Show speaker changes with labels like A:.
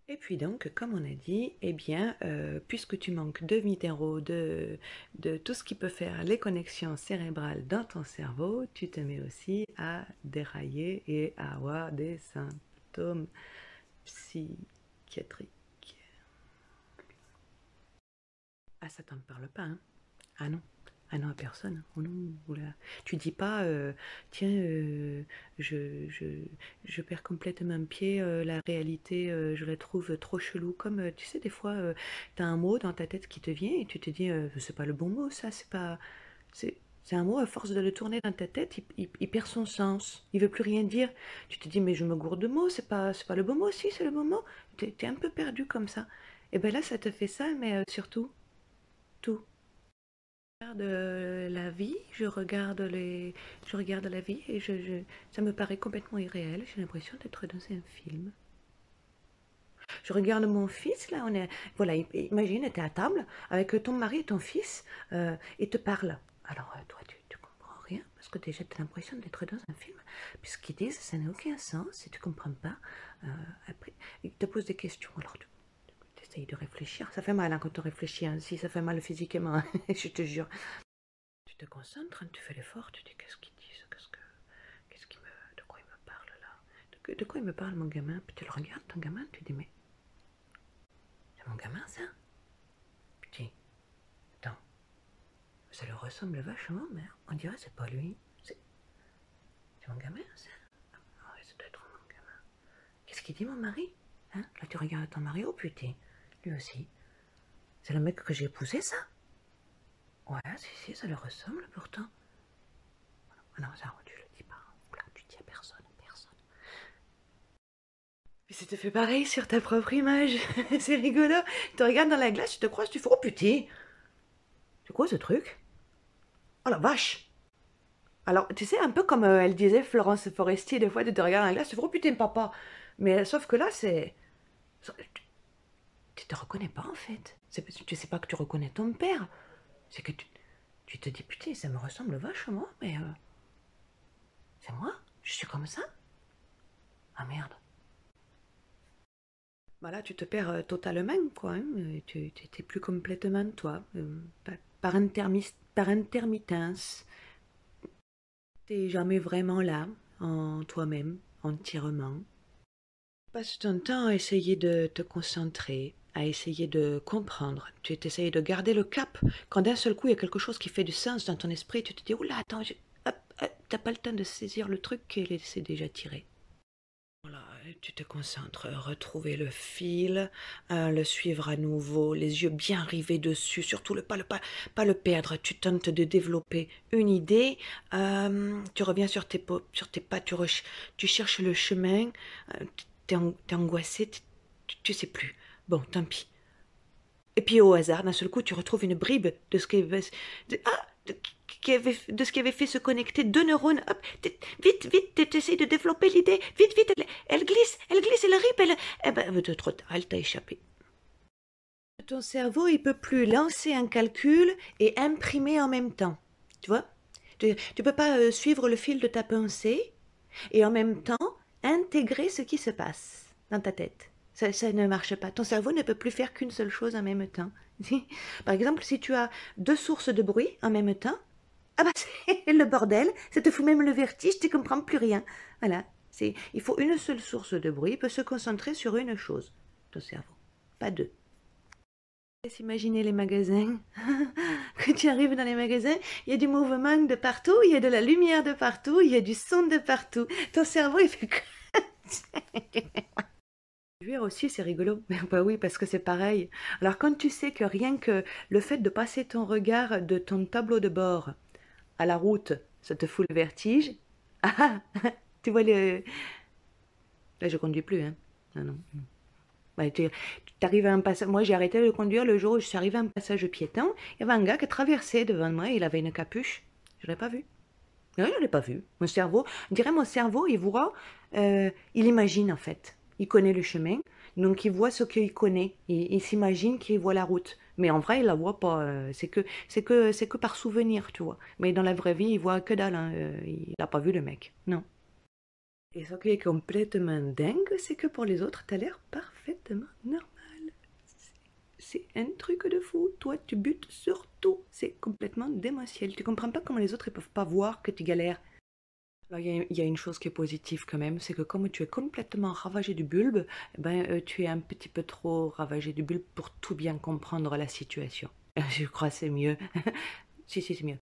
A: Et puis donc, comme on a dit, eh bien, puisque tu manques de minéraux, de tout ce qui peut faire les connexions cérébrales dans ton cerveau, tu te mets aussi à dérailler et à avoir des symptômes psychiatriques. Ah, ça t'en parle pas, hein? Ah non. Ah non, à personne. Oh non, oula. Tu dis pas, tiens, je, je, je perds complètement pied, la réalité, je la trouve trop chelou. Comme, tu sais, des fois, t'as un mot dans ta tête qui te vient et tu te dis, c'est pas le bon mot, ça, c'est pas. C'est un mot, à force de le tourner dans ta tête, il perd son sens. Il veut plus rien dire. Tu te dis, mais je me gourde de mots, c'est pas le bon mot, si, c'est le bon mot. T'es un peu perdu comme ça. Et ben là, ça te fait ça, mais surtout, tout. Je regarde la vie, je regarde la vie et ça me paraît complètement irréel. J'ai l'impression d'être dans un film. Je regarde mon fils, là, voilà, imagine, tu es à table avec ton mari et ton fils, et te parlent. Alors, toi, tu comprends rien, parce que déjà, tu as l'impression d'être dans un film. Puis ce qu'ils disent, ça n'a aucun sens, si tu comprends pas. Après, ils te posent des questions, alors tu essayes de réfléchir. Ça fait mal hein, quand on réfléchit, hein. Si ça fait mal physiquement, hein, je te jure. Tu te concentres, hein, tu fais l'effort, tu dis qu'est-ce qu'ils disent, de quoi ils me parlent là, de quoi il me parle mon gamin, puis tu le regardes ton gamin, tu dis mais c'est mon gamin ça, puis tu dis attends, ça lui ressemble vachement, mais on dirait c'est pas lui, c'est mon gamin ça, ah ouais ça doit être mon gamin, qu'est-ce qu'il dit mon mari, hein, là tu regardes ton mari, oh putain, lui aussi, c'est le mec que j'ai épousé ça, ouais si ça lui ressemble pourtant, ah non ça tu le dis pas, là tu dis à personne. Mais ça te fait pareil sur ta propre image. C'est rigolo. Tu te regardes dans la glace, tu te croises, tu fais oh putain, c'est quoi ce truc? Oh la vache! Alors, tu sais, un peu comme elle disait Florence Foresti, des fois, tu te regardes dans la glace, tu fais oh putain, papa. Mais sauf que là, c'est. Tu te reconnais pas en fait. Tu sais pas que tu reconnais ton père. C'est que tu te dis putain, ça me ressemble vachement, mais c'est moi? Je suis comme ça? Ah merde. Bah là, tu te perds totalement, quoi. Hein. Tu t'es plus complètement toi, par intermittence. T'es jamais vraiment là, en toi-même, entièrement. Passe ton temps à essayer de te concentrer, à essayer de comprendre. Tu essayes de garder le cap. Quand d'un seul coup, il y a quelque chose qui fait du sens dans ton esprit, tu te dis, oula, attends, hop, hop, t'as pas le temps de saisir le truc et c'est déjà tiré. Voilà, tu te concentres, retrouver le fil, le suivre à nouveau, les yeux bien rivés dessus, surtout pas le perdre. Tu tentes de développer une idée, tu reviens sur tes pas, tu cherches le chemin, t'es angoissé, tu sais plus. Bon, tant pis. Et puis au hasard, d'un seul coup, tu retrouves une bribe de ce qui de ce qui avait fait se connecter deux neurones. Hop, vite, vite, t'essayes de développer l'idée. Vite, vite, elle glisse, elle rip, eh ben, trop tard, elle t'a échappé. Ton cerveau, il peut plus lancer un calcul et imprimer en même temps. Tu vois? Tu peux pas suivre le fil de ta pensée et en même temps intégrer ce qui se passe dans ta tête. Ça ne marche pas. Ton cerveau ne peut plus faire qu'une seule chose en même temps. Par exemple, si tu as deux sources de bruit en même temps, ah bah c'est le bordel, ça te fout même le vertige, tu ne comprends plus rien. Voilà, il faut une seule source de bruit, il peut se concentrer sur une chose, ton cerveau, pas deux. Laisse imaginer les magasins. Quand tu arrives dans les magasins, il y a du mouvement de partout, il y a de la lumière de partout, il y a du son de partout. Ton cerveau, il fait quoi? Conduire aussi, c'est rigolo. Bah oui, parce que c'est pareil. Alors quand tu sais que rien que le fait de passer ton regard de ton tableau de bord à la route, ça te fout le vertige. Ah, tu vois le... Là, je conduis plus, hein. Non, non. Bah, tu arrives à un passage... Moi, j'ai arrêté de conduire le jour où je suis arrivée à un passage piéton. Il y avait un gars qui traversait devant moi, il avait une capuche. Je ne l'ai pas vu. Non, je ne l'ai pas vu. Mon cerveau, on dirait mon cerveau, il voit, il imagine en fait. Il connaît le chemin, donc il voit ce qu'il connaît. Il s'imagine qu'il voit la route. Mais en vrai, il la voit pas. C'est que par souvenir, tu vois. Mais dans la vraie vie, il voit que dalle. Hein. Il n'a pas vu le mec. Non. Et ce qui est complètement dingue, c'est que pour les autres, tu as l'air parfaitement un truc de fou. Toi, tu butes sur tout. C'est complètement démentiel. Tu comprends pas comment les autres, ils peuvent pas voir que tu galères. Alors, il y a une chose qui est positive quand même, c'est que comme tu es complètement ravagé du bulbe, eh ben, tu es un petit peu trop ravagé du bulbe pour tout bien comprendre la situation. Je crois que c'est mieux. Si, si, c'est mieux.